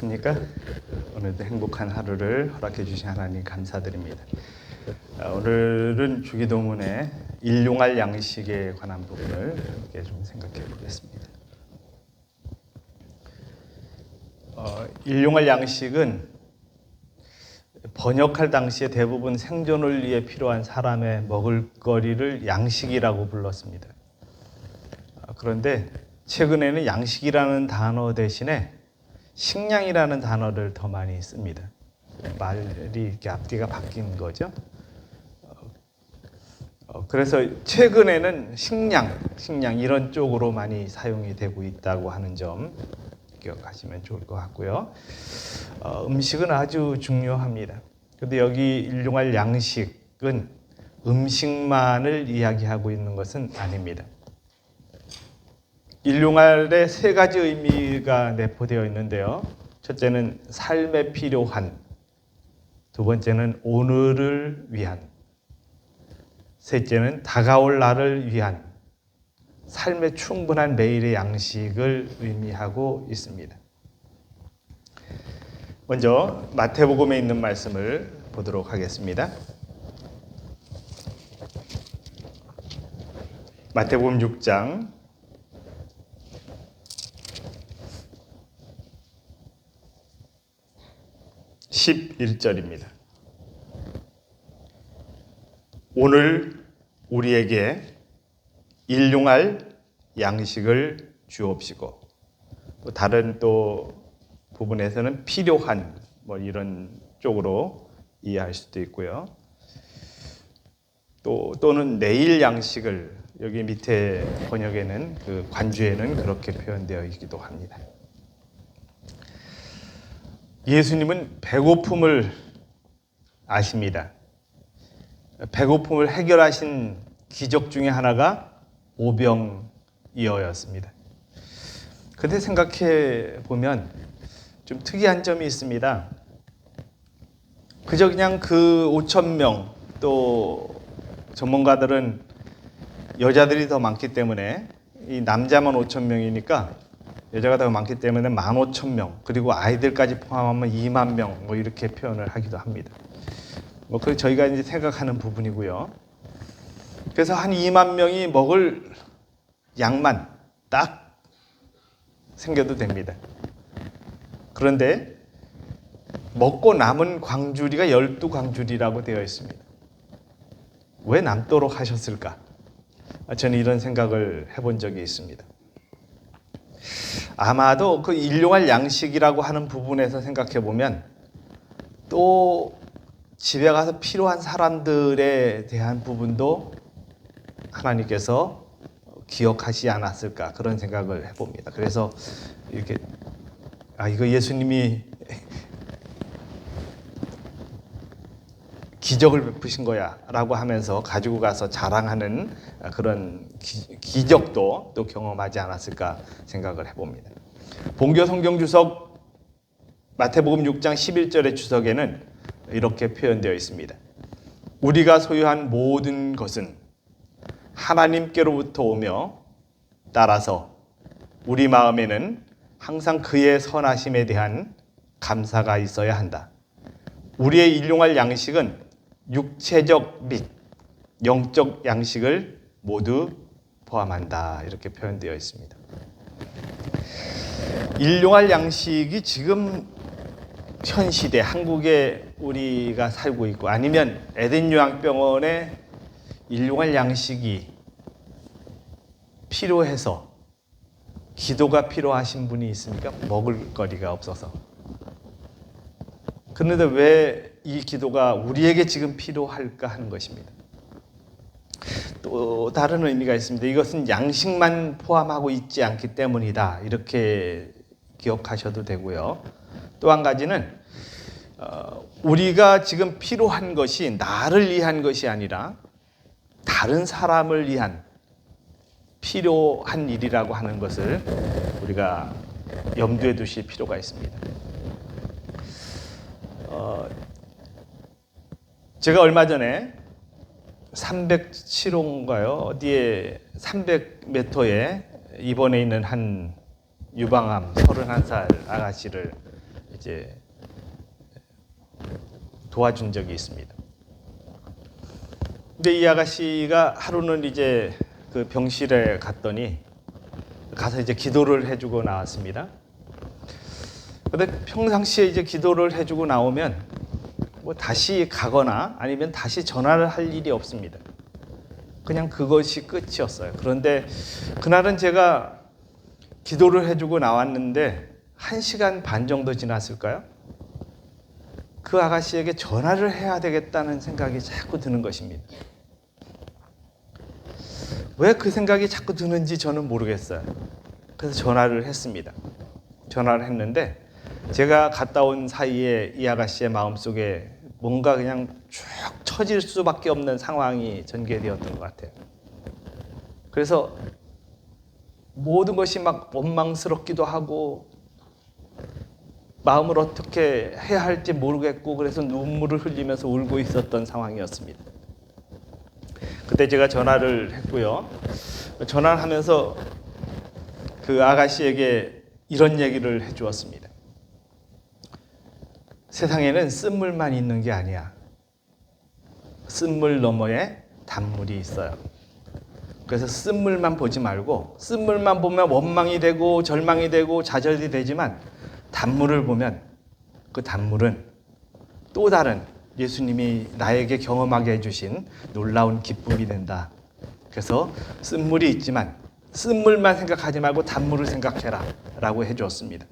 안녕하십니까? 오늘도 행복한 하루를 허락해 주신 하나님 감사드립니다. 오늘은 주기도문의 일용할 양식에 관한 부분을 함께 좀 생각해 보겠습니다. 일용할 양식은 번역할 당시에 대부분 생존을 위해 필요한 사람의 먹을거리를 양식이라고 불렀습니다. 그런데 최근에는 양식이라는 단어 대신에 식량이라는 단어를 더 많이 씁니다. 말이 이렇게 앞뒤가 바뀐 거죠. 그래서 최근에는 식량 이런 쪽으로 많이 사용이 되고 있다고 하는 점 기억하시면 좋을 것 같고요. 음식은 아주 중요합니다. 그런데 여기 일용할 양식은 음식만을 이야기하고 있는 것은 아닙니다. 일용할에 세 가지 의미가 내포되어 있는데요. 첫째는 삶에 필요한, 두 번째는 오늘을 위한, 셋째는 다가올 날을 위한, 삶에 충분한 매일의 양식을 의미하고 있습니다. 먼저 마태복음에 있는 말씀을 보도록 하겠습니다. 마태복음 6장 11절입니다. 오늘 우리에게 일용할 양식을 주옵시고, 다른 또 부분에서는 필요한 이런 쪽으로 이해할 수도 있고요. 또는 내일 양식을, 여기 밑에 번역에는 그 관주에는 그렇게 표현되어 있기도 합니다. 예수님은 배고픔을 아십니다. 배고픔을 해결하신 기적 중에 하나가 오병이어였습니다. 그런데 생각해 보면 좀 특이한 점이 있습니다. 그저 그냥 그 5,000명, 또 전문가들은 여자들이 더 많기 때문에 이 남자만 5,000명이니까 여자가 더 많기 때문에 15,000명, 그리고 아이들까지 포함하면 2만 명, 이렇게 표현을 하기도 합니다. 그 저희가 이제 생각하는 부분이고요. 그래서 한 2만 명이 먹을 양만 딱 생겨도 됩니다. 그런데 먹고 남은 광주리가 12광주리라고 되어 있습니다. 왜 남도록 하셨을까? 저는 이런 생각을 해본 적이 있습니다. 아마도 그 일용할 양식이라고 하는 부분에서 생각해 보면 또 집에 가서 필요한 사람들에 대한 부분도 하나님께서 기억하지 않았을까, 그런 생각을 해봅니다. 그래서 이렇게 이거 예수님이 기적을 베푸신 거야 라고 하면서 가지고 가서 자랑하는 그런 기적도 또 경험하지 않았을까 생각을 해봅니다. 본교 성경 주석 마태복음 6장 11절의 주석에는 이렇게 표현되어 있습니다. 우리가 소유한 모든 것은 하나님께로부터 오며, 따라서 우리 마음에는 항상 그의 선하심에 대한 감사가 있어야 한다. 우리의 일용할 양식은 육체적 및 영적 양식을 모두 포함한다. 이렇게 표현되어 있습니다. 일용할 양식이 지금 현 시대 한국에 우리가 살고 있고, 아니면 에덴 요양병원에 일용할 양식이 필요해서 기도가 필요하신 분이 있습니까? 먹을 거리가 없어서. 그런데 왜 이 기도가 우리에게 지금 필요할까 하는 것입니다. 또 다른 의미가 있습니다. 이것은 양식만 포함하고 있지 않기 때문이다, 이렇게 기억하셔도 되고요. 또 한 가지는 우리가 지금 필요한 것이 나를 위한 것이 아니라 다른 사람을 위한 필요한 일이라고 하는 것을 우리가 염두에 두실 필요가 있습니다. 제가 얼마 전에 307호인가요? 어디에 300m에 입원해 있는 한 유방암 31살 아가씨를 이제 도와준 적이 있습니다. 근데 이 아가씨가 하루는 이제 그 병실에 갔더니 가서 이제 기도를 해주고 나왔습니다. 근데 평상시에 이제 기도를 해주고 나오면 뭐 다시 가거나 아니면 다시 전화를 할 일이 없습니다. 그냥 그것이 끝이었어요. 그런데 그날은 제가 기도를 해주고 나왔는데 1시간 반 정도 지났을까요? 그 아가씨에게 전화를 해야 되겠다는 생각이 자꾸 드는 것입니다. 왜 그 생각이 자꾸 드는지 저는 모르겠어요. 그래서 전화를 했습니다. 전화를 했는데 제가 갔다 온 사이에 이 아가씨의 마음속에 뭔가 그냥 쭉 처질 수밖에 없는 상황이 전개되었던 것 같아요. 그래서 모든 것이 막 원망스럽기도 하고 마음을 어떻게 해야 할지 모르겠고 그래서 눈물을 흘리면서 울고 있었던 상황이었습니다. 그때 제가 전화를 했고요. 전화를 하면서 그 아가씨에게 이런 얘기를 해주었습니다. 세상에는 쓴물만 있는 게 아니야. 쓴물 너머에 단물이 있어요. 그래서 쓴물만 보지 말고 쓴물만 보면 원망이 되고 절망이 되고 좌절이 되지만 단물을 보면 그 단물은 또 다른 예수님이 나에게 경험하게 해주신 놀라운 기쁨이 된다. 그래서 쓴물이 있지만 쓴물만 생각하지 말고 단물을 생각해라 라고 해주었습니다.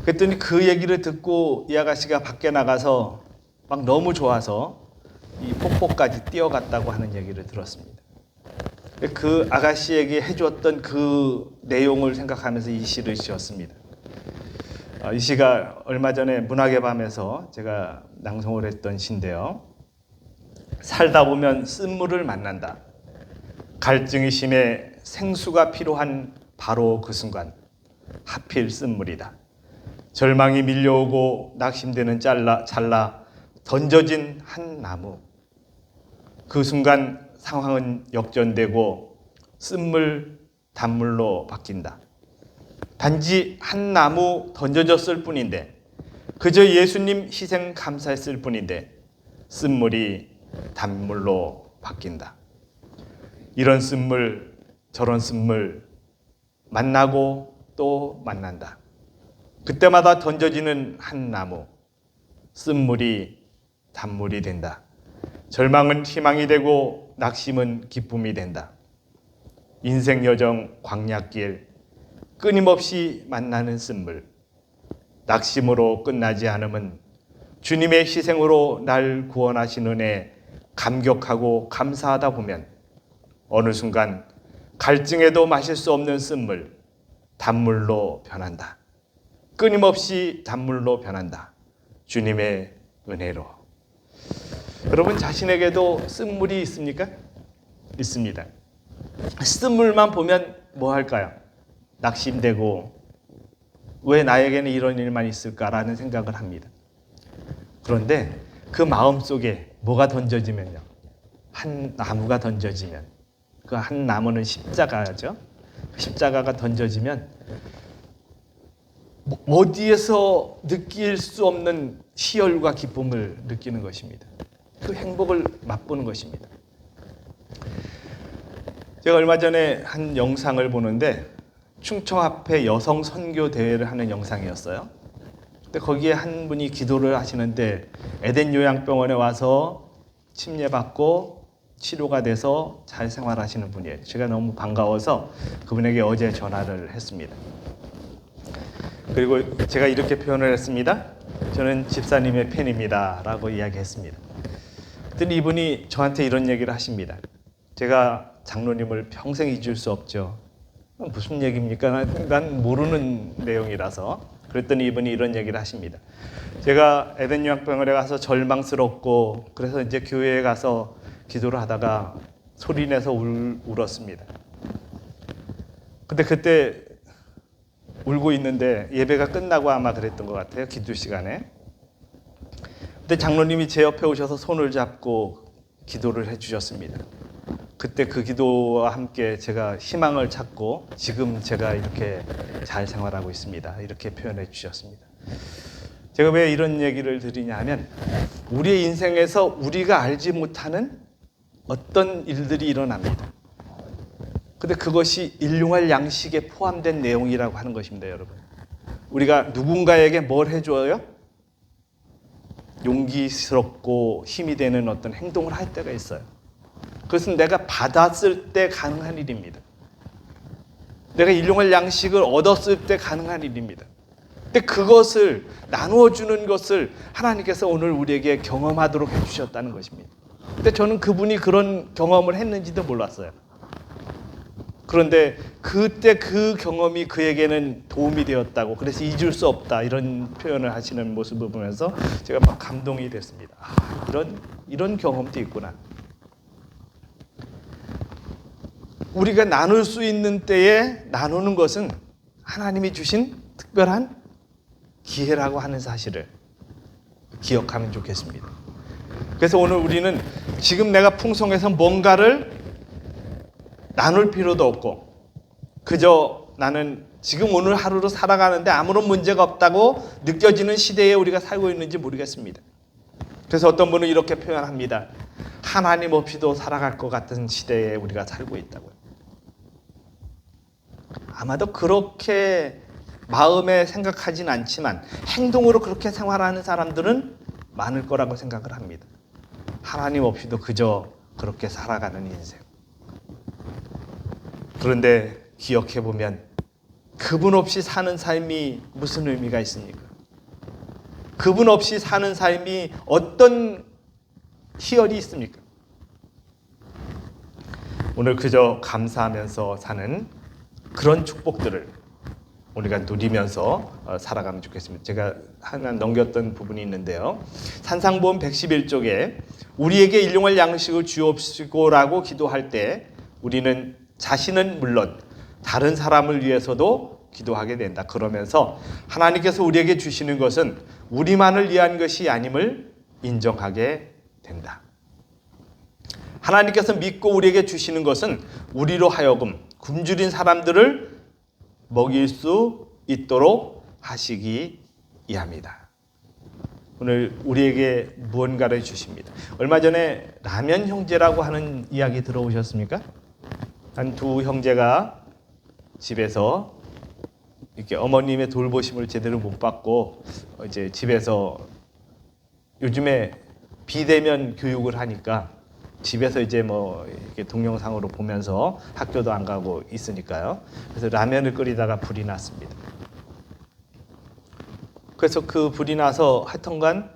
그랬더니 그 얘기를 듣고 이 아가씨가 밖에 나가서 막 너무 좋아서 이 폭포까지 뛰어갔다고 하는 얘기를 들었습니다. 그 아가씨에게 해주었던 그 내용을 생각하면서 이 시를 지었습니다. 이 시가 얼마 전에 문학의 밤에서 제가 낭송을 했던 시인데요. 살다 보면 쓴물을 만난다. 갈증이 심해 생수가 필요한 바로 그 순간 하필 쓴물이다. 절망이 밀려오고 낙심되는 찰나 던져진 한 나무. 그 순간 상황은 역전되고 쓴물 단물로 바뀐다. 단지 한 나무 던져졌을 뿐인데 그저 예수님 희생 감사했을 뿐인데 쓴물이 단물로 바뀐다. 이런 쓴물 저런 쓴물 만나고 또 만난다. 그때마다 던져지는 한 나무 쓴물이 단물이 된다. 절망은 희망이 되고 낙심은 기쁨이 된다. 인생 여정 광야길 끊임없이 만나는 쓴물. 낙심으로 끝나지 않음은 주님의 희생으로 날 구원하신 은혜 감격하고 감사하다 보면 어느 순간 갈증에도 마실 수 없는 쓴물 단물로 변한다. 끊임없이 단물로 변한다. 주님의 은혜로. 여러분 자신에게도 쓴물이 있습니까? 있습니다. 쓴물만 보면 뭐 할까요? 낙심되고 왜 나에게는 이런 일만 있을까라는 생각을 합니다. 그런데 그 마음속에 뭐가 던져지면요. 한 나무가 던져지면 그 한 나무는 십자가죠. 십자가가 던져지면 어디에서 느낄 수 없는 희열과 기쁨을 느끼는 것입니다. 그 행복을 맛보는 것입니다. 제가 얼마 전에 한 영상을 보는데 충청 앞에 여성 선교 대회를 하는 영상이었어요. 근데 거기에 한 분이 기도를 하시는데 에덴 요양병원에 와서 침례받고 치료가 돼서 잘 생활하시는 분이에요. 제가 너무 반가워서 그분에게 어제 전화를 했습니다. 그리고 제가 이렇게 표현을 했습니다. 저는 집사님의 팬입니다 라고 이야기했습니다. 그랬더니 이분이 저한테 이런 얘기를 하십니다. 제가 장로님을 평생 잊을 수 없죠. 무슨 얘기입니까? 난 모르는 내용이라서. 그랬더니 이분이 이런 얘기를 하십니다. 제가 에덴 요양병원에 가서 절망스럽고 그래서 이제 교회에 가서 기도를 하다가 소리내서 울었습니다. 근데 그때 울고 있는데 예배가 끝나고 아마 그랬던 것 같아요. 기도 시간에. 근데 장로님이 제 옆에 오셔서 손을 잡고 기도를 해주셨습니다. 그때 그 기도와 함께 제가 희망을 찾고 지금 제가 이렇게 잘 생활하고 있습니다. 이렇게 표현해 주셨습니다. 제가 왜 이런 얘기를 드리냐 하면 우리의 인생에서 우리가 알지 못하는 어떤 일들이 일어납니다. 근데 그것이 일용할 양식에 포함된 내용이라고 하는 것입니다, 여러분. 우리가 누군가에게 뭘 해줘요? 용기스럽고 힘이 되는 어떤 행동을 할 때가 있어요. 그것은 내가 받았을 때 가능한 일입니다. 내가 일용할 양식을 얻었을 때 가능한 일입니다. 근데 그것을 나누어 주는 것을 하나님께서 오늘 우리에게 경험하도록 해주셨다는 것입니다. 근데 저는 그분이 그런 경험을 했는지도 몰랐어요. 그런데 그때 그 경험이 그에게는 도움이 되었다고, 그래서 잊을 수 없다 이런 표현을 하시는 모습을 보면서 제가 막 감동이 됐습니다. 이런 경험도 있구나. 우리가 나눌 수 있는 때에 나누는 것은 하나님이 주신 특별한 기회라고 하는 사실을 기억하면 좋겠습니다. 그래서 오늘 우리는 지금 내가 풍성해서 뭔가를 나눌 필요도 없고 그저 나는 지금 오늘 하루로 살아가는데 아무런 문제가 없다고 느껴지는 시대에 우리가 살고 있는지 모르겠습니다. 그래서 어떤 분은 이렇게 표현합니다. 하나님 없이도 살아갈 것 같은 시대에 우리가 살고 있다고요. 아마도 그렇게 마음에 생각하진 않지만 행동으로 그렇게 생활하는 사람들은 많을 거라고 생각을 합니다. 하나님 없이도 그저 그렇게 살아가는 인생. 그런데 기억해보면 그분 없이 사는 삶이 무슨 의미가 있습니까? 그분 없이 사는 삶이 어떤 희열이 있습니까? 오늘 그저 감사하면서 사는 그런 축복들을 우리가 누리면서 살아가면 좋겠습니다. 제가 하나 넘겼던 부분이 있는데요. 산상보험 111쪽에 우리에게 일용할 양식을 주옵시고라고 기도할 때 우리는 자신은 물론 다른 사람을 위해서도 기도하게 된다. 그러면서 하나님께서 우리에게 주시는 것은 우리만을 위한 것이 아님을 인정하게 된다. 하나님께서 믿고 우리에게 주시는 것은 우리로 하여금 굶주린 사람들을 먹일 수 있도록 하시기 위함이다. 오늘 우리에게 무언가를 주십니다. 얼마 전에 라면 형제라고 하는 이야기 들어오셨습니까? 한 두 형제가 집에서 이렇게 어머님의 돌보심을 제대로 못 받고 이제 집에서 요즘에 비대면 교육을 하니까 집에서 이제 뭐 이렇게 동영상으로 보면서 학교도 안 가고 있으니까요. 그래서 라면을 끓이다가 불이 났습니다. 그래서 그 불이 나서 하여튼간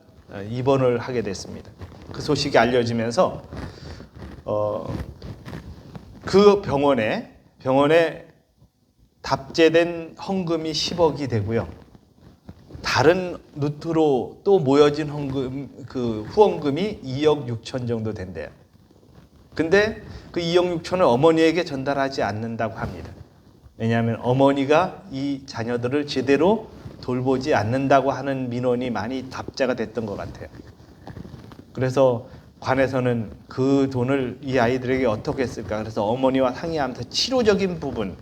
입원을 하게 됐습니다. 그 소식이 알려지면서 그 병원에 답제된 헌금이 10억이 되고요. 다른 루트로 또 모여진 후원금이 2억 6천 정도 된대요. 근데 그 2억 6천을 어머니에게 전달하지 않는다고 합니다. 왜냐하면 어머니가 이 자녀들을 제대로 돌보지 않는다고 하는 민원이 많이 답자가 됐던 것 같아요. 그래서 관에서는 그 돈을 이 아이들에게 어떻게 쓸까? 그래서 어머니와 상의하면서 치료적인 부분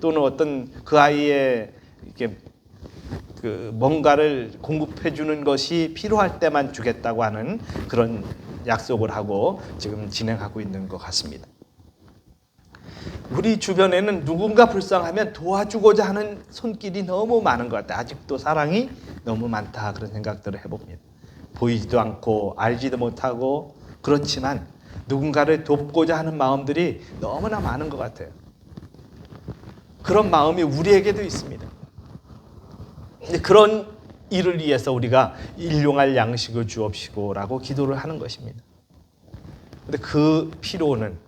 또는 어떤 그 아이의 이렇게 그 뭔가를 공급해 주는 것이 필요할 때만 주겠다고 하는 그런 약속을 하고 지금 진행하고 있는 것 같습니다. 우리 주변에는 누군가 불쌍하면 도와주고자 하는 손길이 너무 많은 것 같아요. 아직도 사랑이 너무 많다 그런 생각들을 해봅니다. 보이지도 않고 알지도 못하고 그렇지만 누군가를 돕고자 하는 마음들이 너무나 많은 것 같아요. 그런 마음이 우리에게도 있습니다. 그런 일을 위해서 우리가 일용할 양식을 주옵시고라고 기도를 하는 것입니다. 근데 그 필요는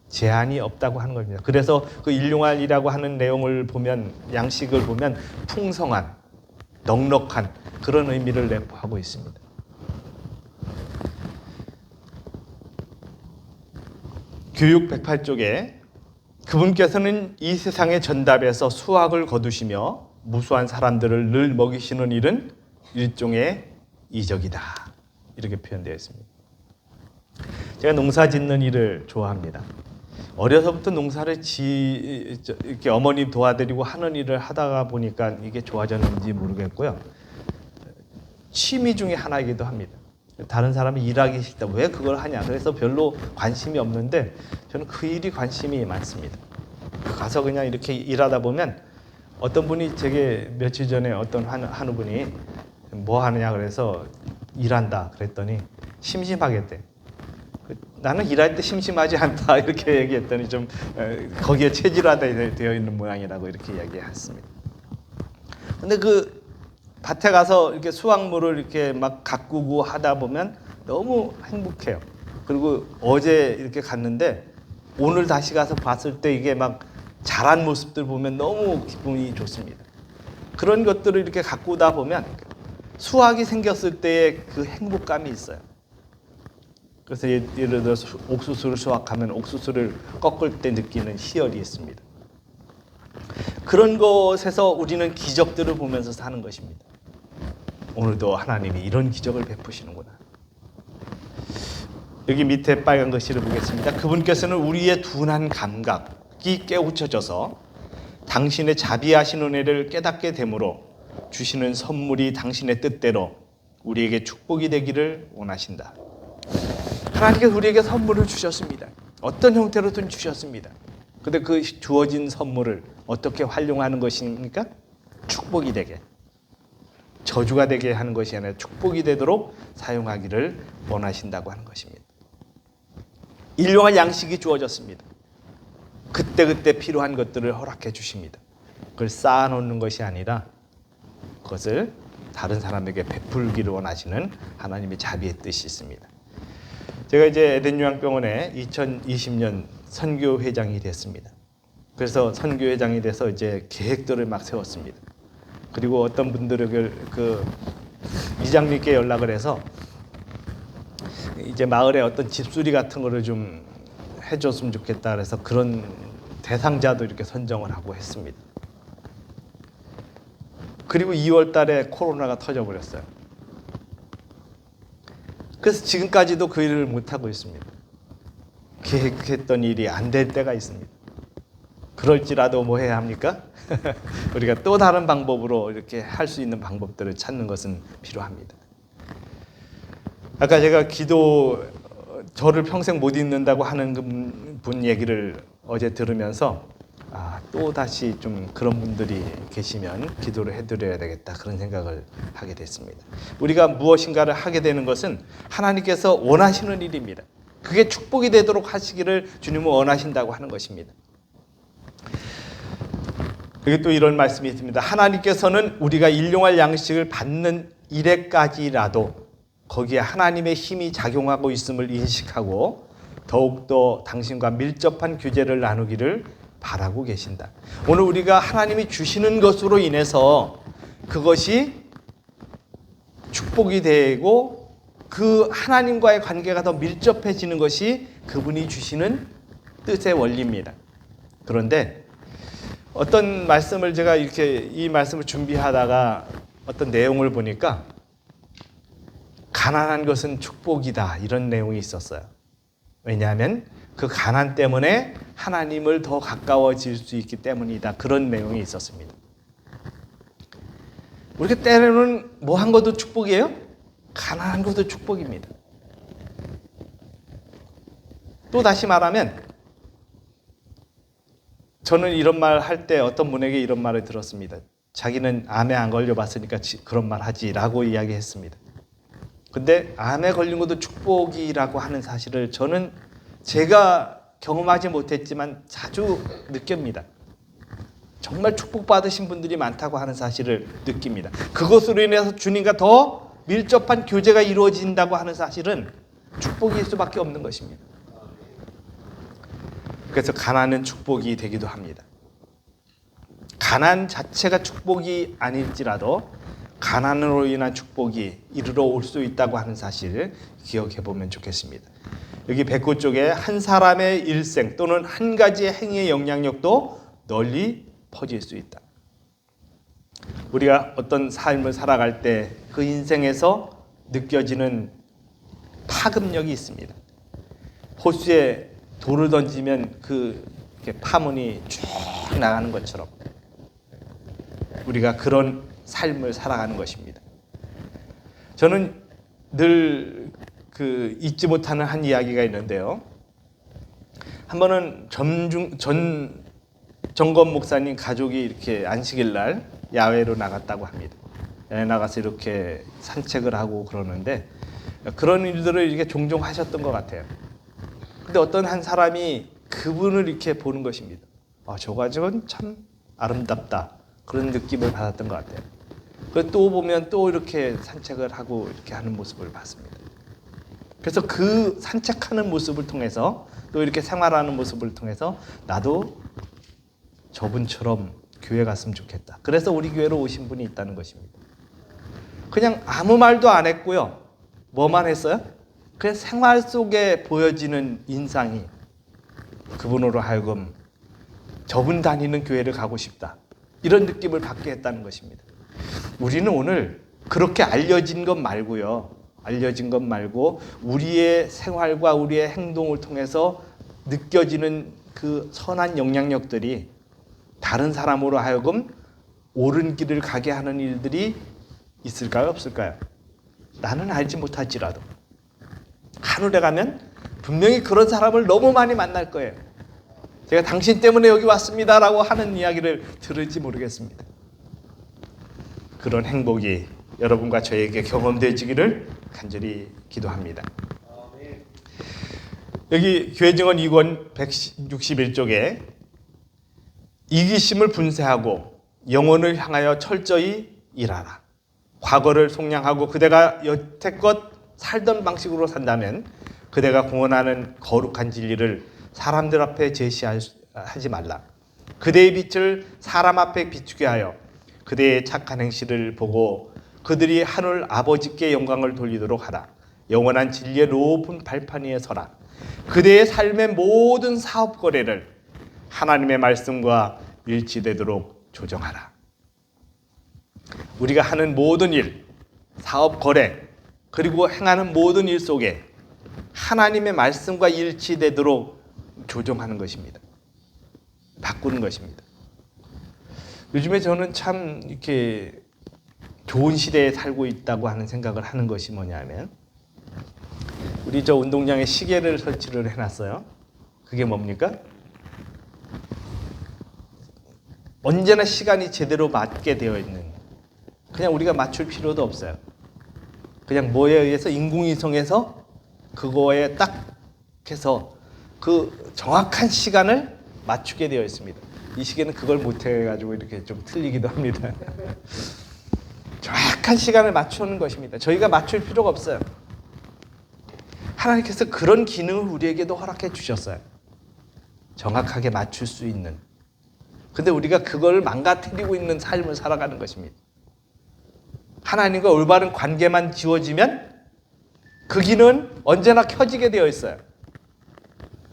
제한이 없다고 하는 겁니다. 그래서 그 일용할이라고 하는 내용을 보면 양식을 보면 풍성한, 넉넉한 그런 의미를 내포하고 있습니다. 교육 108쪽에 그분께서는 이 세상의 전답에서 수확을 거두시며 무수한 사람들을 늘 먹이시는 일은 일종의 이적이다. 이렇게 표현되어 있습니다. 제가 농사 짓는 일을 좋아합니다. 어려서부터 농사를 이렇게 어머님 도와드리고 하는 일을 하다가 보니까 이게 좋아졌는지 모르겠고요. 취미 중에 하나이기도 합니다. 다른 사람이 일하기 싫다. 왜 그걸 하냐. 그래서 별로 관심이 없는데 저는 그 일이 관심이 많습니다. 가서 그냥 이렇게 일하다 보면 어떤 분이 제게 며칠 전에 어떤 한우분이 뭐 하느냐 그래서 일한다 그랬더니 심심하겠대. 나는 일할 때 심심하지 않다 이렇게 얘기했더니 좀 거기에 체질화되어 있는 모양이라고 이렇게 이야기했습니다. 근데 그 밭에 가서 이렇게 수확물을 이렇게 막 가꾸고 하다 보면 너무 행복해요. 그리고 어제 이렇게 갔는데 오늘 다시 가서 봤을 때 이게 막 자란 모습들 보면 너무 기분이 좋습니다. 그런 것들을 이렇게 가꾸다 보면 수확이 생겼을 때의 그 행복감이 있어요. 그래서 예를 들어서 옥수수를 수확하면 옥수수를 꺾을 때 느끼는 희열이 있습니다. 그런 것에서 우리는 기적들을 보면서 사는 것입니다. 오늘도 하나님이 이런 기적을 베푸시는구나. 여기 밑에 빨간 글씨를 보겠습니다. 그분께서는 우리의 둔한 감각이 깨우쳐져서 당신의 자비하신 은혜를 깨닫게 되므로 주시는 선물이 당신의 뜻대로 우리에게 축복이 되기를 원하신다. 하나님께서 우리에게 선물을 주셨습니다. 어떤 형태로든 주셨습니다. 근데 그 주어진 선물을 어떻게 활용하는 것입니까? 축복이 되게, 저주가 되게 하는 것이 아니라 축복이 되도록 사용하기를 원하신다고 하는 것입니다. 일용할 양식이 주어졌습니다. 그때그때 필요한 것들을 허락해 주십니다. 그걸 쌓아놓는 것이 아니라 그것을 다른 사람에게 베풀기를 원하시는 하나님의 자비의 뜻이 있습니다. 제가 이제 에덴요양병원에 2020년 선교회장이 됐습니다. 그래서 선교회장이 돼서 이제 계획들을 막 세웠습니다. 그리고 어떤 분들에게 그 이장님께 연락을 해서 이제 마을에 어떤 집수리 같은 거를 좀 해줬으면 좋겠다 그래서 그런 대상자도 이렇게 선정을 하고 했습니다. 그리고 2월 달에 코로나가 터져버렸어요. 그래서 지금까지도 그 일을 못하고 있습니다. 계획했던 일이 안 될 때가 있습니다. 그럴지라도 뭐 해야 합니까? 우리가 또 다른 방법으로 이렇게 할 수 있는 방법들을 찾는 것은 필요합니다. 아까 제가 저를 평생 못 잊는다고 하는 분 얘기를 어제 들으면서 또 다시 좀 그런 분들이 계시면 기도를 해드려야 되겠다 그런 생각을 하게 됐습니다. 우리가 무엇인가를 하게 되는 것은 하나님께서 원하시는 일입니다. 그게 축복이 되도록 하시기를 주님은 원하신다고 하는 것입니다. 여기 또 이런 말씀이 있습니다. 하나님께서는 우리가 일용할 양식을 받는 일에까지라도 거기에 하나님의 힘이 작용하고 있음을 인식하고 더욱더 당신과 밀접한 교제를 나누기를 바라고 계신다. 오늘 우리가 하나님이 주시는 것으로 인해서 그것이 축복이 되고 그 하나님과의 관계가 더 밀접해지는 것이 그분이 주시는 뜻의 원리입니다. 그런데 어떤 말씀을 제가 이렇게 이 말씀을 준비하다가 어떤 내용을 보니까 가난한 것은 축복이다 이런 내용이 있었어요. 왜냐하면 그 가난 때문에 하나님을 더 가까워질 수 있기 때문이다 그런 내용이 있었습니다. 우리가 때로는 뭐 한 것도 축복이에요? 가난한 것도 축복입니다. 또 다시 말하면 저는 이런 말 할 때 어떤 분에게 이런 말을 들었습니다. 자기는 암에 안 걸려봤으니까 그런 말 하지라고 이야기했습니다. 근데 암에 걸린 것도 축복이라고 하는 사실을 저는 제가 경험하지 못했지만 자주 느낍니다. 정말 축복받으신 분들이 많다고 하는 사실을 느낍니다. 그것으로 인해서 주님과 더 밀접한 교제가 이루어진다고 하는 사실은 축복일 수밖에 없는 것입니다. 그래서 가난은 축복이 되기도 합니다. 가난 자체가 축복이 아닐지라도 가난으로 인한 축복이 이르러 올 수 있다고 하는 사실을 기억해 보면 좋겠습니다. 여기 109쪽에 한 사람의 일생 또는 한 가지의 행위의 영향력도 널리 퍼질 수 있다. 우리가 어떤 삶을 살아갈 때 그 인생에서 느껴지는 파급력이 있습니다. 호수에 돌을 던지면 파문이 쭉 나가는 것처럼 우리가 그런 삶을 살아가는 것입니다. 저는 늘 잊지 못하는 한 이야기가 있는데요. 한 번은 정건 목사님 가족이 이렇게 안식일 날 야외로 나갔다고 합니다. 야외 나가서 이렇게 산책을 하고 그러는데 그런 일들을 이렇게 종종 하셨던 것 같아요. 근데 어떤 한 사람이 그분을 이렇게 보는 것입니다. 저 가족은 참 아름답다. 그런 느낌을 받았던 것 같아요. 그리고 또 보면 또 이렇게 산책을 하고 이렇게 하는 모습을 봤습니다. 그래서 그 산책하는 모습을 통해서 또 이렇게 생활하는 모습을 통해서 나도 저분처럼 교회 갔으면 좋겠다. 그래서 우리 교회로 오신 분이 있다는 것입니다. 그냥 아무 말도 안 했고요. 뭐만 했어요? 그냥 생활 속에 보여지는 인상이 그분으로 하여금 저분 다니는 교회를 가고 싶다. 이런 느낌을 받게 했다는 것입니다. 우리는 오늘 그렇게 알려진 것 말고요. 알려진 것 말고 우리의 생활과 우리의 행동을 통해서 느껴지는 그 선한 영향력들이 다른 사람으로 하여금 옳은 길을 가게 하는 일들이 있을까요? 없을까요? 나는 알지 못할지라도 하늘에 가면 분명히 그런 사람을 너무 많이 만날 거예요. 제가 당신 때문에 여기 왔습니다라고 하는 이야기를 들을지 모르겠습니다. 그런 행복이 여러분과 저에게 경험되지기를 간절히 기도합니다. 여기 교회증언 2권 161쪽에 이기심을 분쇄하고 영혼을 향하여 철저히 일하라. 과거를 속량하고 그대가 여태껏 살던 방식으로 산다면 그대가 공언하는 거룩한 진리를 사람들 앞에 제시하지 말라. 그대의 빛을 사람 앞에 비추게 하여 그대의 착한 행실을 보고 그들이 하늘 아버지께 영광을 돌리도록 하라. 영원한 진리의 높은 발판 위에 서라. 그대의 삶의 모든 사업 거래를 하나님의 말씀과 일치되도록 조정하라. 우리가 하는 모든 일, 사업 거래, 그리고 행하는 모든 일 속에 하나님의 말씀과 일치되도록 조정하는 것입니다. 바꾸는 것입니다. 요즘에 저는 참 이렇게 좋은 시대에 살고 있다고 하는 생각을 하는 것이 뭐냐면 우리 저 운동장에 시계를 설치를 해놨어요. 그게 뭡니까? 언제나 시간이 제대로 맞게 되어 있는, 그냥 우리가 맞출 필요도 없어요. 그냥 뭐에 의해서 인공위성에서 그거에 딱 해서 그 정확한 시간을 맞추게 되어 있습니다. 이 시계는 그걸 못해가지고 이렇게 좀 틀리기도 합니다. 정확한 시간을 맞추는 것입니다. 저희가 맞출 필요가 없어요. 하나님께서 그런 기능을 우리에게도 허락해 주셨어요. 정확하게 맞출 수 있는. 근데 우리가 그걸 망가뜨리고 있는 삶을 살아가는 것입니다. 하나님과 올바른 관계만 지워지면 그 기능은 언제나 켜지게 되어 있어요.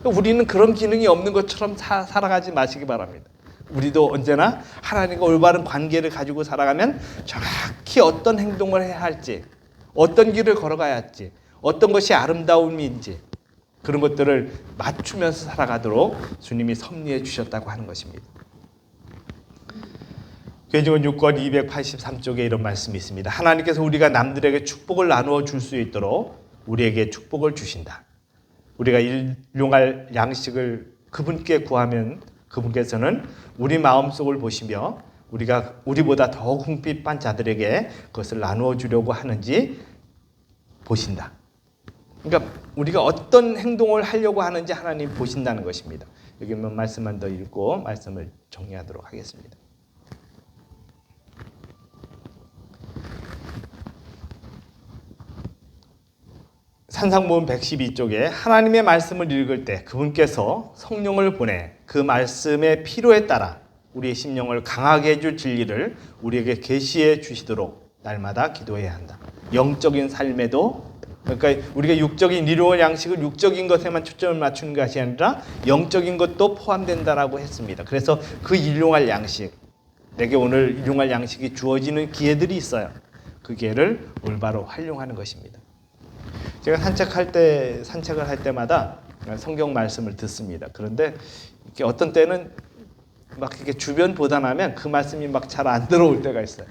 우리는 그런 기능이 없는 것처럼 살아가지 마시기 바랍니다. 우리도 언제나 하나님과 올바른 관계를 가지고 살아가면 정확히 어떤 행동을 해야 할지, 어떤 길을 걸어가야 할지, 어떤 것이 아름다움인지 그런 것들을 맞추면서 살아가도록 주님이 섭리해 주셨다고 하는 것입니다. 교회증언 6권 283쪽에 이런 말씀이 있습니다. 하나님께서 우리가 남들에게 축복을 나누어 줄 수 있도록 우리에게 축복을 주신다. 우리가 일용할 양식을 그분께 구하면 그분께서는 우리 마음속을 보시며 우리보다 더 궁핍한 자들에게 그것을 나누어 주려고 하는지 보신다. 그러니까 우리가 어떤 행동을 하려고 하는지 하나님 보신다는 것입니다. 여기 몇 말씀만 더 읽고 말씀을 정리하도록 하겠습니다. 산상모음 112쪽에 하나님의 말씀을 읽을 때 그분께서 성령을 보내 그 말씀의 필요에 따라 우리의 심령을 강하게 해줄 진리를 우리에게 계시해 주시도록 날마다 기도해야 한다. 영적인 삶에도, 그러니까 우리가 육적인 일용할 양식을 육적인 것에만 초점을 맞추는 것이 아니라 영적인 것도 포함된다라고 했습니다. 그래서 그 일용할 양식, 내게 오늘 일용할 양식이 주어지는 기회들이 있어요. 그 기회를 올바로 활용하는 것입니다. 제가 산책을 할 때마다 성경 말씀을 듣습니다. 그런데 이렇게 어떤 때는 막 이렇게 주변 보단하면 그 말씀이 막 잘 안 들어올 때가 있어요.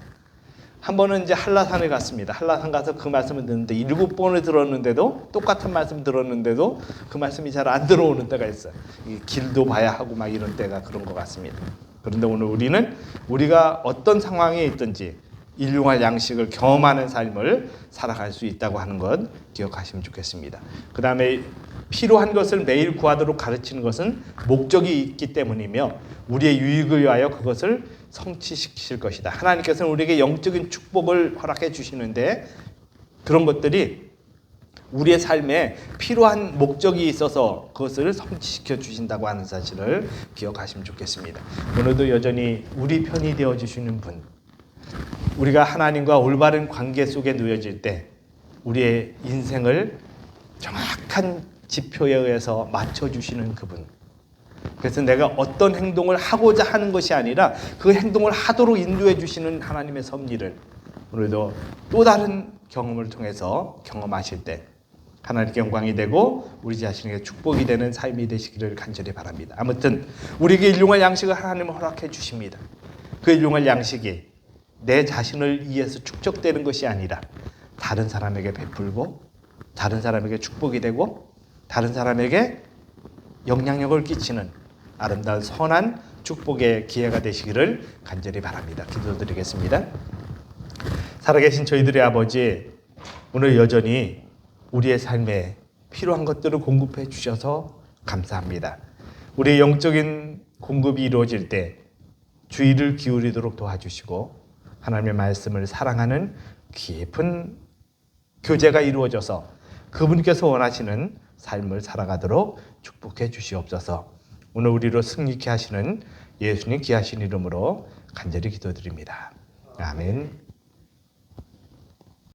한 번은 이제 한라산에 갔습니다. 한라산 가서 그 말씀을 듣는데 7번을 들었는데도 똑같은 말씀 들었는데도 그 말씀이 잘 안 들어오는 때가 있어요. 이 길도 봐야 하고 막 이런 때가 그런 것 같습니다. 그런데 오늘 우리는 우리가 어떤 상황에 있든지 일용할 양식을 경험하는 삶을 살아갈 수 있다고 하는 것 기억하시면 좋겠습니다. 그 다음에 필요한 것을 매일 구하도록 가르치는 것은 목적이 있기 때문이며 우리의 유익을 위하여 그것을 성취시킬 것이다. 하나님께서는 우리에게 영적인 축복을 허락해 주시는데 그런 것들이 우리의 삶에 필요한 목적이 있어서 그것을 성취시켜 주신다고 하는 사실을 기억하시면 좋겠습니다. 오늘도 여전히 우리 편이 되어 주시는 분, 우리가 하나님과 올바른 관계 속에 놓여질 때 우리의 인생을 정확한 지표에 의해서 맞춰주시는 그분. 그래서 내가 어떤 행동을 하고자 하는 것이 아니라 그 행동을 하도록 인도해 주시는 하나님의 섭리를 오늘도 또 다른 경험을 통해서 경험하실 때 하나님께 영광이 되고 우리 자신에게 축복이 되는 삶이 되시기를 간절히 바랍니다. 아무튼 우리에게 일용할 양식을 하나님은 허락해 주십니다. 그 일용할 양식이 내 자신을 위해서 축적되는 것이 아니라 다른 사람에게 베풀고 다른 사람에게 축복이 되고 다른 사람에게 영향력을 끼치는 아름다운 선한 축복의 기회가 되시기를 간절히 바랍니다. 기도드리겠습니다. 살아계신 저희들의 아버지, 오늘 여전히 우리의 삶에 필요한 것들을 공급해 주셔서 감사합니다. 우리의 영적인 공급이 이루어질 때 주의를 기울이도록 도와주시고 하나님의 말씀을 사랑하는 깊은 교제가 이루어져서 그분께서 원하시는 삶을 살아가도록 축복해 주시옵소서. 오늘 우리로 승리케 하시는 예수님 귀하신 이름으로 간절히 기도드립니다. 아멘.